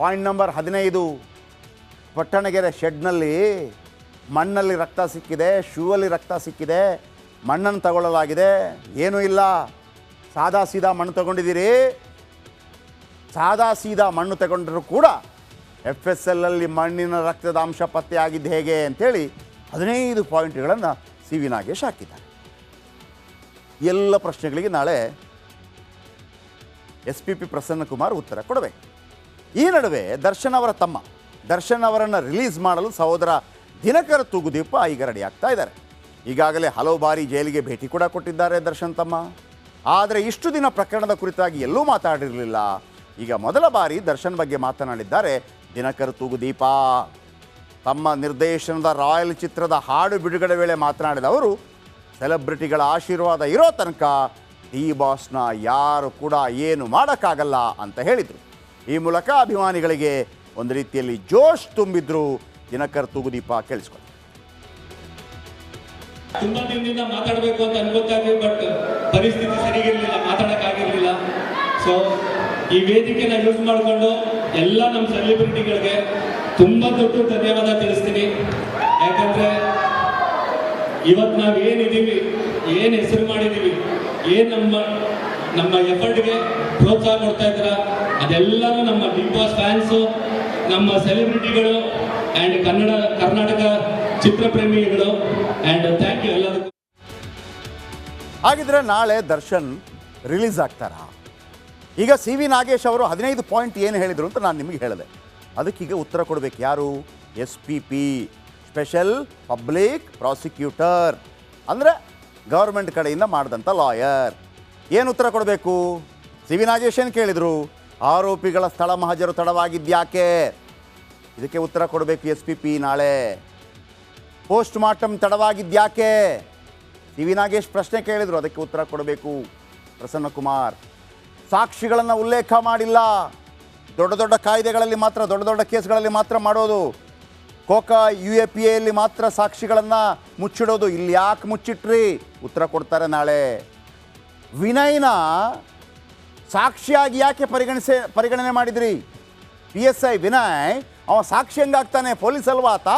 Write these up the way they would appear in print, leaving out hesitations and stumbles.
Point number 15, Pattanagere ಶೆಡ್ನಲ್ಲಿ ಮಣ್ಣಲ್ಲಿ ರಕ್ತ ಸಿಕ್ಕಿದೆ, ಶೂವಲ್ಲಿ ರಕ್ತ ಸಿಕ್ಕಿದೆ, ಮಣ್ಣನ್ನು ತಗೊಳ್ಳಲಾಗಿದೆ. ಏನೂ ಇಲ್ಲ, ಸಾದಾ ಸೀದಾ ಮಣ್ಣು ತಗೊಂಡಿದ್ದೀರಿ. ಸಾದಾ ಸೀದಾ ಮಣ್ಣು ತಗೊಂಡ್ರೂ ಕೂಡ FSLಲ್ಲಿ ಮಣ್ಣಿನ ರಕ್ತದ ಅಂಶ ಪತ್ತೆಯಾಗಿದ್ದು ಹೇಗೆ ಅಂಥೇಳಿ 15 ಪಾಯಿಂಟ್ಗಳನ್ನು ಸಿ ವಿ ನಾಗೇಶ್ ಹಾಕಿದ್ದಾರೆ. ಎಲ್ಲ ಪ್ರಶ್ನೆಗಳಿಗೆ ನಾಳೆ SPP ಪ್ರಸನ್ನಕುಮಾರ್ ಉತ್ತರ ಕೊಡಬೇಕು. ಈ ನಡುವೆ ದರ್ಶನ್ ಅವರ ತಮ್ಮ ದರ್ಶನ್ ಅವರನ್ನು ರಿಲೀಸ್ ಮಾಡಲು ಸಹೋದರ ದಿನಕರ ತೂಗುದೀಪ ಈಗ ರೆಡಿ ಆಗ್ತಾ ಇದ್ದಾರೆ. ಈಗಾಗಲೇ ಹಲವು ಬಾರಿ ಜೈಲಿಗೆ ಭೇಟಿ ಕೂಡ ಕೊಟ್ಟಿದ್ದಾರೆ ದರ್ಶನ್ ತಮ್ಮ. ಆದರೆ ಇಷ್ಟು ದಿನ ಪ್ರಕರಣದ ಕುರಿತಾಗಿ ಎಲ್ಲೂ ಮಾತಾಡಿರಲಿಲ್ಲ. ಈಗ ಮೊದಲ ಬಾರಿ ದರ್ಶನ್ ಬಗ್ಗೆ ಮಾತನಾಡಿದ್ದಾರೆ ದಿನಕರ ತೂಗುದೀಪ. ತಮ್ಮ ನಿರ್ದೇಶನದ ರಾಯಲ್ ಚಿತ್ರದ ಹಾಡು ಬಿಡುಗಡೆ ವೇಳೆ ಮಾತನಾಡಿದ ಅವರು, ಸೆಲೆಬ್ರಿಟಿಗಳ ಆಶೀರ್ವಾದ ಇರೋ ತನಕ ಡಿ ಬಾಸ್ನ ಯಾರು ಕೂಡ ಏನು ಮಾಡೋಕ್ಕಾಗಲ್ಲ ಅಂತ ಹೇಳಿದರು. ಈ ಮೂಲಕ ಅಭಿಮಾನಿಗಳಿಗೆ ಒಂದು ರೀತಿಯಲ್ಲಿ ಜೋಶ್ ತುಂಬಿದ್ರು ದಿನಕರ ತೂಗುದೀಪ. ಕೇಳಿಸ್ಕೊಳ್ಳಿ. ತುಂಬಾ ದಿನದಿಂದ ಮಾತಾಡಬೇಕು ಅಂತ ಅನ್ಕೋತಾಗಿ, ಬಟ್ ಪರಿಸ್ಥಿತಿ ಸರಿಗಿರ್ಲಿಲ್ಲ, ಮಾತಾಡಕ್ಕಾಗಿರ್ಲಿಲ್ಲ. ಸೊ ಈ ವೇದಿಕೆನ ಯೂಸ್ ಮಾಡಿಕೊಂಡು ಎಲ್ಲ ನಮ್ಮ ಸೆಲೆಬ್ರಿಟಿಗಳಿಗೆ ತುಂಬಾ ದೊಡ್ಡ ಧನ್ಯವಾದ ತಿಳಿಸ್ತೀನಿ. ಯಾಕಂದ್ರೆ ಇವತ್ತು ನಾವು ಏನಿದ್ದೀವಿ, ಏನು ಹೆಸರು ಮಾಡಿದ್ದೀವಿ, ಏನು ನಮ್ಮ ಎಫರ್ಟ್ಗೆ ಪ್ರೋತ್ಸಾಹ ಕೊಡ್ತಾ ಇದ್ರ, ಅದೆಲ್ಲರೂ ನಮ್ಮ ಬಿಗ್ ಬಾಸ್ ಫ್ಯಾನ್ಸು, ನಮ್ಮ ಸೆಲೆಬ್ರಿಟಿಗಳು ಆ್ಯಂಡ್ ಕರ್ನಾಟಕ ಚಿತ್ರಪ್ರೇಮಿಗಳು. ಆ್ಯಂಡ್ ಥ್ಯಾಂಕ್ ಯು ಎಲ್ಲರಿಗೂ. ಹಾಗಿದ್ರೆ ನಾಳೆ ದರ್ಶನ್ ರಿಲೀಸ್ ಆಗ್ತಾರ? ಈಗ ಸಿ ವಿ ನಾಗೇಶ್ ಅವರು 15 ಪಾಯಿಂಟ್ ಏನು ಹೇಳಿದರು ಅಂತ ನಾನು ನಿಮಗೆ ಹೇಳಿದೆ. ಅದಕ್ಕೀಗ ಉತ್ತರ ಕೊಡಬೇಕು ಯಾರು? SPP, ಸ್ಪೆಷಲ್ ಪಬ್ಲಿಕ್ ಪ್ರಾಸಿಕ್ಯೂಟರ್, ಅಂದರೆ ಗೌರ್ಮೆಂಟ್ ಕಡೆಯಿಂದ ಮಾಡಿದಂಥ ಲಾಯರ್. ಏನು ಉತ್ತರ ಕೊಡಬೇಕು? ಸಿ ವಿ ನಾಗೇಶ್ ಏನು ಕೇಳಿದರು? ಆರೋಪಿಗಳ ಸ್ಥಳ ಮಹಜರು ತಡವಾಗಿದ್ಯಾಕೆ? ಇದಕ್ಕೆ ಉತ್ತರ ಕೊಡಬೇಕು SPP ನಾಳೆ. ಪೋಸ್ಟ್ ಮಾರ್ಟಮ್ ತಡವಾಗಿದ್ಯಾಕೆ? ಸಿ ವಿ ನಾಗೇಶ್ ಪ್ರಶ್ನೆ ಕೇಳಿದರು, ಅದಕ್ಕೆ ಉತ್ತರ ಕೊಡಬೇಕು ಪ್ರಸನ್ನಕುಮಾರ್. ಸಾಕ್ಷಿಗಳನ್ನು ಉಲ್ಲೇಖ ಮಾಡಿಲ್ಲ, ದೊಡ್ಡ ದೊಡ್ಡ ಕಾಯ್ದೆಗಳಲ್ಲಿ ಮಾತ್ರ, ದೊಡ್ಡ ದೊಡ್ಡ ಕೇಸ್ಗಳಲ್ಲಿ ಮಾತ್ರ ಮಾಡೋದು. ಕೋಕಾ UAPAಯಲ್ಲಿ ಮಾತ್ರ ಸಾಕ್ಷಿಗಳನ್ನು ಮುಚ್ಚಿಡೋದು. ಇಲ್ಲಿ ಯಾಕೆ ಮುಚ್ಚಿಟ್ರಿ? ಉತ್ತರ ಕೊಡ್ತಾರೆ ನಾಳೆ. ವಿನಯ್ನ ಸಾಕ್ಷಿಯಾಗಿ ಯಾಕೆ ಪರಿಗಣನೆ ಮಾಡಿದ್ರಿ? PSI ವಿನಯ್ ಅವ ಸಾಕ್ಷಿ ಹೆಂಗಾಗ್ತಾನೆ? ಪೊಲೀಸ್ ಅಲ್ವಾ ಆತ?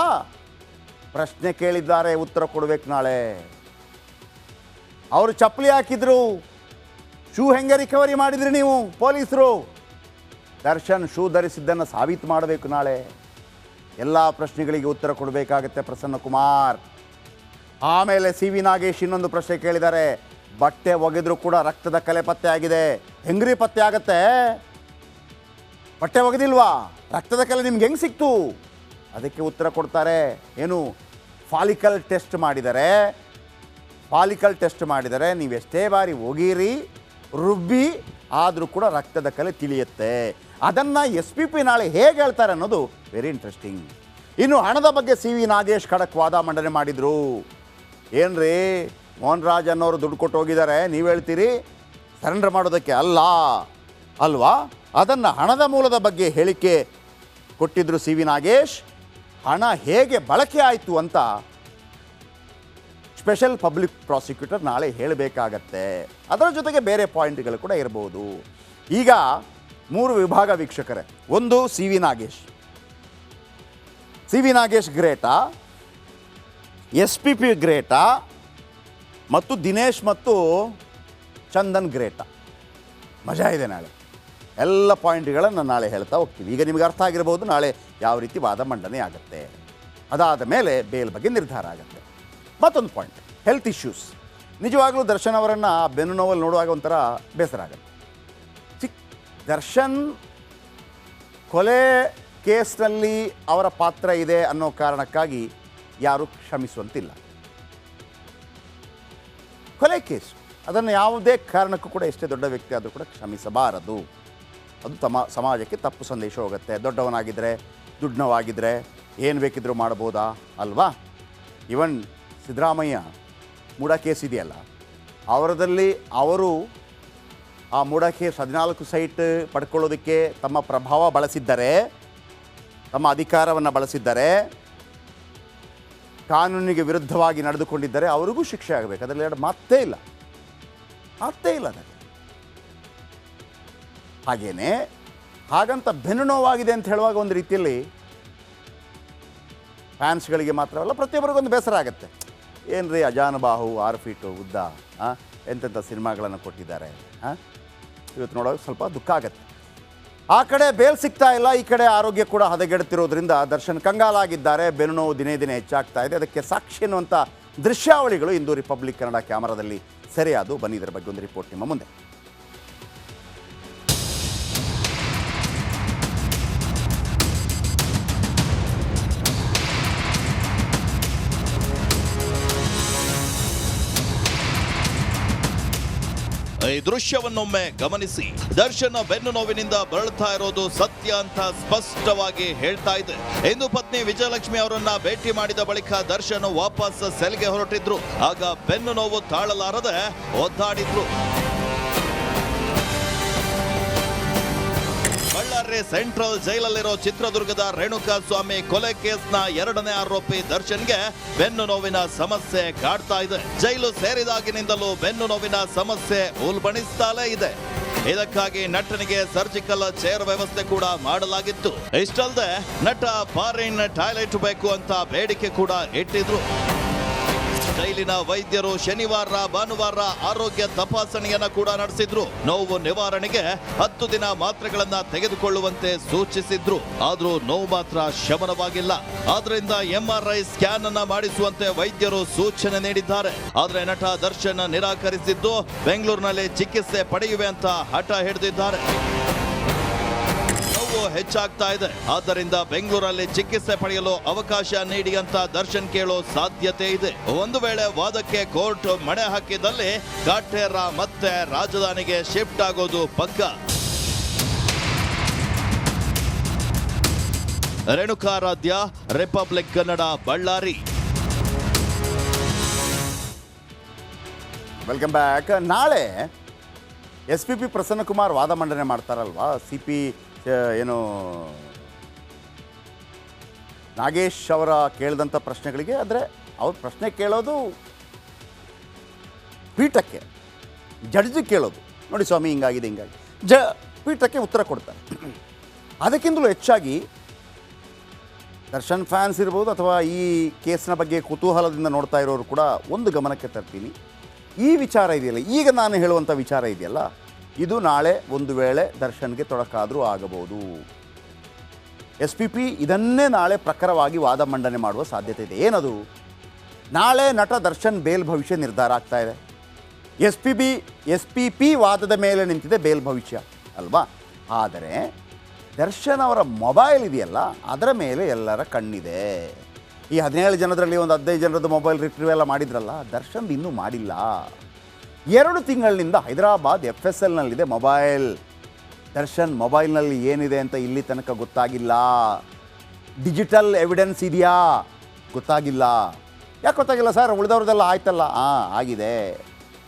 ಪ್ರಶ್ನೆ ಕೇಳಿದ್ದಾರೆ, ಉತ್ತರ ಕೊಡಬೇಕು ನಾಳೆ. ಅವರು ಚಪ್ಪಲಿ ಹಾಕಿದ್ರು, ಶೂ ಹೆಂಗೆ ರಿಕವರಿ ಮಾಡಿದ್ರಿ ನೀವು ಪೊಲೀಸರು? ದರ್ಶನ್ ಶೂ ಧರಿಸಿದ್ದನ್ನು ಸಾಬೀತು ಮಾಡಬೇಕು ನಾಳೆ. ಎಲ್ಲ ಪ್ರಶ್ನೆಗಳಿಗೆ ಉತ್ತರ ಕೊಡಬೇಕಾಗತ್ತೆ ಪ್ರಸನ್ನಕುಮಾರ್. ಆಮೇಲೆ ಸಿ ವಿ ನಾಗೇಶ್ ಇನ್ನೊಂದು ಪ್ರಶ್ನೆ ಕೇಳಿದ್ದಾರೆ. ಬಟ್ಟೆ ಒಗೆದ್ರೂ ಕೂಡ ರಕ್ತದ ಕಲೆ ಪತ್ತೆ ಆಗಿದೆ, ಹೆಂಗ್ರಿ ಪತ್ತೆ ಆಗತ್ತೆ? ಬಟ್ಟೆ ಒಗೆದಿಲ್ವಾ, ರಕ್ತದ ಕಲೆ ನಿಮ್ಗೆ ಹೆಂಗೆ ಸಿಕ್ತು? ಅದಕ್ಕೆ ಉತ್ತರ ಕೊಡ್ತಾರೆ. ಏನು? ಫಾಲಿಕಲ್ ಟೆಸ್ಟ್ ಮಾಡಿದರೆ, ಫಾಲಿಕಲ್ ಟೆಸ್ಟ್ ಮಾಡಿದರೆ ನೀವೆಷ್ಟೇ ಬಾರಿ ಒಗೀರಿ, ರುಬ್ಬಿ ಆದರೂ ಕೂಡ ರಕ್ತದ ಕಲೆ ತಿಳಿಯುತ್ತೆ. ಅದನ್ನು SPP ನಾಳೆ ಹೇಗೆ ಹೇಳ್ತಾರೆ ಅನ್ನೋದು ವೆರಿ ಇಂಟ್ರೆಸ್ಟಿಂಗ್. ಇನ್ನು ಹಣದ ಬಗ್ಗೆ ಸಿ ವಿ ನಾಗೇಶ್ ಖಡಕ್ ವಾದ ಮಂಡನೆ ಮಾಡಿದರು. ಏನ್ರಿ, ಮೋಹನ್ ರಾಜ್ ಅನ್ನೋರು ದುಡ್ಡು ಕೊಟ್ಟು ಹೋಗಿದ್ದಾರೆ, ನೀವು ಹೇಳ್ತೀರಿ ಸರೆಂಡರ್ ಮಾಡೋದಕ್ಕೆ ಅಲ್ಲ ಅಲ್ವಾ? ಅದನ್ನು ಹಣದ ಮೂಲದ ಬಗ್ಗೆ ಹೇಳಿಕೆ ಕೊಟ್ಟಿದ್ದರು ಸಿ ವಿ ನಾಗೇಶ್. ಹಣ ಹೇಗೆ ಬಳಕೆ ಆಯಿತು ಅಂತ ಸ್ಪೆಷಲ್ ಪಬ್ಲಿಕ್ ಪ್ರಾಸಿಕ್ಯೂಟರ್ ನಾಳೆ ಹೇಳಬೇಕಾಗತ್ತೆ. ಅದರ ಜೊತೆಗೆ ಬೇರೆ ಪಾಯಿಂಟ್ಗಳು ಕೂಡ ಇರ್ಬೋದು. ಈಗ 3 ವಿಭಾಗ ವೀಕ್ಷಕರೇ. ಒಂದು C V Nagesh. C V Nagesh ಗ್ರೇಟಾ, SPP ಗ್ರೇಟಾ, ಮತ್ತು ದಿನೇಶ್ ಮತ್ತು ಚಂದನ್ ಗ್ರೇಟಾ? ಮಜಾ ಇದೆ ನಾಳೆ. ಎಲ್ಲ ಪಾಯಿಂಟ್ಗಳನ್ನು ನಾಳೆ ಹೇಳ್ತಾ ಹೋಗ್ತೀವಿ. ಈಗ ನಿಮಗೆ ಅರ್ಥ ಆಗಿರ್ಬೋದು ನಾಳೆ ಯಾವ ರೀತಿ ವಾದ ಮಂಡನೆ ಆಗುತ್ತೆ. ಅದಾದ ಮೇಲೆ ಬೇಲ್ ಬಗ್ಗೆ ನಿರ್ಧಾರ ಆಗುತ್ತೆ. ಮತ್ತೊಂದು ಪಾಯಿಂಟ್, ಹೆಲ್ತ್ ಇಶ್ಯೂಸ್. ನಿಜವಾಗ್ಲೂ ದರ್ಶನ್ ಅವರನ್ನು ಬೆನ್ನು ನೋವಲ್ಲಿ ನೋಡುವಾಗ ಒಂಥರ ಬೇಸರ ಆಗುತ್ತೆ. ದರ್ಶನ್ ಕೊಲೆ ಕೇಸ್ನಲ್ಲಿ ಅವರ ಪಾತ್ರ ಇದೆ ಅನ್ನೋ ಕಾರಣಕ್ಕಾಗಿ ಯಾರೂ ಕ್ಷಮಿಸುವಂತಿಲ್ಲ. ಕೊಲೆ ಕೇಸು, ಅದನ್ನು ಯಾವುದೇ ಕಾರಣಕ್ಕೂ ಕೂಡ ಎಷ್ಟೇ ದೊಡ್ಡ ವ್ಯಕ್ತಿ ಆದರೂ ಕೂಡ ಕ್ಷಮಿಸಬಾರದು. ಅದು ಸಮಾಜಕ್ಕೆ ತಪ್ಪು ಸಂದೇಶ ಹೋಗುತ್ತೆ. ದೊಡ್ಡವನಾಗಿದ್ದರೆ, ದುಡ್ಡನವಾಗಿದ್ದರೆ ಏನು ಬೇಕಿದ್ರೂ ಮಾಡ್ಬೋದಾ ಅಲ್ವಾ? ಇವನ್ ಸಿದ್ದರಾಮಯ್ಯ ಮೂಡ ಕೇಸ್ ಇದೆಯಲ್ಲ, ಅವರದಲ್ಲಿ ಅವರು ಆ ಮೂಡ ಕೇಸ್ 14 ಸೈಟ್ ಪಡ್ಕೊಳ್ಳೋದಕ್ಕೆ ತಮ್ಮ ಪ್ರಭಾವ ಬಳಸಿದ್ದಾರೆ, ತಮ್ಮ ಅಧಿಕಾರವನ್ನು ಬಳಸಿದ್ದಾರೆ, ಕಾನೂನಿಗೆ ವಿರುದ್ಧವಾಗಿ ನಡೆದುಕೊಂಡಿದ್ದಾರೆ. ಅವರಿಗೂ ಶಿಕ್ಷೆ ಆಗಬೇಕು. ಅದರಲ್ಲಿ ಎರಡು ಮಾತೇ ಇಲ್ಲ. ಅದಕ್ಕೆ ಹಾಗೆಯೇ ಹಾಗಂತ ಬೆನ್ನು ನೋವಾಗಿದೆ ಅಂತ ಹೇಳುವಾಗ ಒಂದು ರೀತಿಯಲ್ಲಿ ಫ್ಯಾನ್ಸ್ಗಳಿಗೆ ಮಾತ್ರವಲ್ಲ ಪ್ರತಿಯೊಬ್ಬರಿಗೊಂದು ಬೇಸರ ಆಗುತ್ತೆ. ಏನು ರೀ ಅಜಾನುಬಾಹು 6 ಫೀಟು ಉದ್ದ ಎಂತೆಂಥ ಸಿನಿಮಾಗಳನ್ನು ಕೊಟ್ಟಿದ್ದಾರೆ. ಇವತ್ತು ನೋಡೋಕೆ ಸ್ವಲ್ಪ ದುಃಖ ಆಗುತ್ತೆ. ಆ ಕಡೆ ಬೇಲ್ ಸಿಗ್ತಾ ಇಲ್ಲ, ಈ ಕಡೆ ಆರೋಗ್ಯ ಕೂಡ ಹದಗೆಡುತ್ತಿರೋದ್ರಿಂದ ದರ್ಶನ್ ಕಂಗಾಲಾಗಿದ್ದಾರೆ. ಬೆನ್ನು ನೋವು ದಿನೇ ದಿನೇ ಹೆಚ್ಚಾಗ್ತಾ ಇದೆ. ಅದಕ್ಕೆ ಸಾಕ್ಷಿ ಎನ್ನುವಂಥ ದೃಶ್ಯಾವಳಿಗಳು ಇಂದು ರಿಪಬ್ಲಿಕ್ ಕನ್ನಡ ಕ್ಯಾಮರಾದಲ್ಲಿ ಸೆರೆಯಾದು. ಬನ್ನಿ ಇದರ ಬಗ್ಗೆ ಒಂದು ರಿಪೋರ್ಟ್ ನಿಮ್ಮ ಮುಂದೆ. ಈ ದೃಶ್ಯವನ್ನೊಮ್ಮೆ ಗಮನಿಸಿ. ದರ್ಶನ್ ಬೆನ್ನು ನೋವಿನಿಂದ ಬಳಲ್ತಾ ಇರೋದು ಸತ್ಯ ಅಂತ ಸ್ಪಷ್ಟವಾಗಿ ಹೇಳ್ತಾ ಇದೆ. ಇಂದು ಪತ್ನಿ ವಿಜಯಲಕ್ಷ್ಮಿ ಅವರನ್ನ ಭೇಟಿ ಮಾಡಿದ ಬಳಿಕ ದರ್ಶನ್ ವಾಪಸ್ ಸೆಲ್ಗೆ ಹೊರಟಿದ್ರು. ಆಗ ಬೆನ್ನು ನೋವು ತಾಳಲಾರದೆ ಒದ್ದಾಡಿದ್ರು. ಬಳ್ಳಾರಿ ಸೆಂಟ್ರಲ್ ಜೈಲಲ್ಲಿರೋ ಚಿತ್ರದುರ್ಗದ ರೇಣುಕಾ ಸ್ವಾಮಿ ಕೊಲೆ ಕೇಸ್ನ 2ನೇ ಆರೋಪಿ ದರ್ಶನ್ಗೆ ಬೆನ್ನು ನೋವಿನ ಸಮಸ್ಯೆ ಕಾಡ್ತಾ ಇದೆ. ಜೈಲು ಸೇರಿದಾಗಿನಿಂದಲೂ ಬೆನ್ನು ನೋವಿನ ಸಮಸ್ಯೆ ಉಲ್ಬಣಿಸ್ತಾಲೇ ಇದೆ. ಇದಕ್ಕಾಗಿ ನಟನಿಗೆ ಸರ್ಜಿಕಲ್ ಚೇರ್ ವ್ಯವಸ್ಥೆ ಕೂಡ ಮಾಡಲಾಗಿತ್ತು. ಇಷ್ಟಲ್ಲದೆ ನಟ ಫಾರಿನ್ ಟಾಯ್ಲೆಟ್ ಬೇಕು ಅಂತ ಬೇಡಿಕೆ ಕೂಡ ಇಟ್ಟಿದ್ರು. ಜೈಲಿನ ವೈದ್ಯರು ಶನಿವಾರ ಭಾನುವಾರ ಆರೋಗ್ಯ ತಪಾಸಣೆಯನ್ನ ಕೂಡ ನಡೆಸಿದ್ರು. ನೋವು ನಿವಾರಣೆಗೆ 10 ದಿನ ಮಾತ್ರೆಗಳನ್ನ ತೆಗೆದುಕೊಳ್ಳುವಂತೆ ಸೂಚಿಸಿದ್ರು. ಆದ್ರೂ ನೋವು ಮಾತ್ರ ಶಮನವಾಗಿಲ್ಲ. ಆದ್ರಿಂದ MRI ಸ್ಕ್ಯಾನ್ ಅನ್ನ ಮಾಡಿಸುವಂತೆ ವೈದ್ಯರು ಸೂಚನೆ ನೀಡಿದ್ದಾರೆ. ಆದ್ರೆ ನಟ ದರ್ಶನ್ ನಿರಾಕರಿಸಿದ್ದು ಬೆಂಗಳೂರಿನಲ್ಲಿ ಚಿಕಿತ್ಸೆ ಪಡೆಯುವೆ ಅಂತ ಹಠ ಹಿಡಿದಿದ್ದಾರೆ. ಹೆಚ್ಚಾಗ್ತಾ ಇದೆ, ಆದ್ದರಿಂದ ಬೆಂಗಳೂರಲ್ಲಿ ಚಿಕಿತ್ಸೆ ಪಡೆಯಲು ಅವಕಾಶ ನೀಡಿ ಅಂತ ದರ್ಶನ್ ಕೇಳೋ ಸಾಧ್ಯತೆ ಇದೆ. ಒಂದು ವೇಳೆ ವಾದಕ್ಕೆ ಕೋರ್ಟ್ ಮಣೆ ಹಾಕಿದಲ್ಲಿ ಕಾಟೇರ ಮತ್ತೆ ರಾಜಧಾನಿಗೆ ಶಿಫ್ಟ್ ಆಗೋದು ಪಕ್ಕ. Renukaradhya, republic Kannada, Ballari. Welcome back. ನಾಳೆ SPP ಪ್ರಸನ್ನಕುಮಾರ್ ವಾದ ಮಂಡನೆ ಮಾಡ್ತಾರಲ್ವಾ, CP ಏನು ನಾಗೇಶ್ ಅವರ ಕೇಳಿದಂಥ ಪ್ರಶ್ನೆಗಳಿಗೆ. ಆದರೆ ಅವ್ರು ಪ್ರಶ್ನೆ ಕೇಳೋದು ಪೀಠಕ್ಕೆ, ಜಡ್ಜಿ ಕೇಳೋದು, ನೋಡಿ ಸ್ವಾಮಿ ಹಿಂಗಾಗಿದೆ ಹಿಂಗಾಗಿ ಪೀಠಕ್ಕೆ ಉತ್ತರ ಕೊಡ್ತಾರೆ. ಅದಕ್ಕಿಂತಲೂ ಹೆಚ್ಚಾಗಿ ದರ್ಶನ್ ಫ್ಯಾನ್ಸ್ ಇರ್ಬೋದು ಅಥವಾ ಈ ಕೇಸ್ನ ಬಗ್ಗೆ ಕುತೂಹಲದಿಂದ ನೋಡ್ತಾ ಇರೋರು ಕೂಡ ಒಂದು ಗಮನಕ್ಕೆ ತರ್ತೀನಿ. ಈ ವಿಚಾರ ಇದೆಯಲ್ಲ, ಈಗ ನಾನು ಹೇಳುವಂಥ ವಿಚಾರ ಇದೆಯಲ್ಲ, ಇದು ನಾಳೆ ಒಂದು ವೇಳೆ ದರ್ಶನ್ಗೆ ತೊಡಕಾದರೂ ಆಗಬಹುದು. SPP ಇದನ್ನೇ ನಾಳೆ ಪ್ರಖರವಾಗಿ ವಾದ ಮಂಡನೆ ಮಾಡುವ ಸಾಧ್ಯತೆ ಇದೆ. ಏನದು? ನಾಳೆ ನಟ ದರ್ಶನ್ ಬೇಲ್ ಭವಿಷ್ಯ ನಿರ್ಧಾರ ಆಗ್ತಾ ಇದೆ. SPP ವಾದದ ಮೇಲೆ ನಿಂತಿದೆ ಬೇಲ್ ಭವಿಷ್ಯ ಅಲ್ವಾ. ಆದರೆ ದರ್ಶನ್ ಅವರ ಮೊಬೈಲ್ ಇದೆಯಲ್ಲ, ಅದರ ಮೇಲೆ ಎಲ್ಲರ ಕಣ್ಣಿದೆ. ಈ 17 ಜನರಲ್ಲಿ ಒಂದು 15 ಜನರದ್ದು ಮೊಬೈಲ್ ರಿಟ್ರೀವ್ ಎಲ್ಲ ಮಾಡಿದ್ರಲ್ಲ, ದರ್ಶನ್ ಇನ್ನೂ ಮಾಡಿಲ್ಲ. 2 ತಿಂಗಳಿನಿಂದ ಹೈದರಾಬಾದ್ FSLನಲ್ಲಿದೆ ಮೊಬೈಲ್. ದರ್ಶನ್ ಮೊಬೈಲ್ನಲ್ಲಿ ಏನಿದೆ ಅಂತ ಇಲ್ಲಿ ತನಕ ಗೊತ್ತಾಗಿಲ್ಲ. ಡಿಜಿಟಲ್ ಎವಿಡೆನ್ಸ್ ಇದೆಯಾ? ಗೊತ್ತಾಗಿಲ್ಲ. ಯಾಕೆ ಗೊತ್ತಾಗಿಲ್ಲ ಸರ್? ಉಳಿದವ್ರದ್ದೆಲ್ಲ ಆಯ್ತಲ್ಲ. ಆಗಿದೆ.